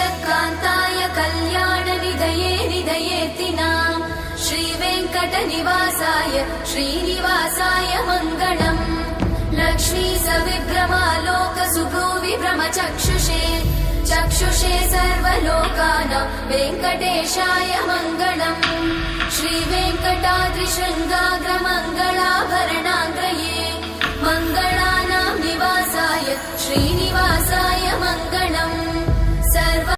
श्रीयकान्ताय कल्याणनिधये निधयेतिनाम् श्रीवेङ्कटनिवासाय श्रीनिवासाय मङ्गलम् लक्ष्मी सविभ्रमालोकसुभ्रूविभ्रमचक्षुषे चक्षुषे सर्वलोकानां वेङ्कटेशाय मङ्गलम् श्रीवेङ्कटाद्रिशृङ्गाग्रमङ्गलाभरणाङ्ग्रये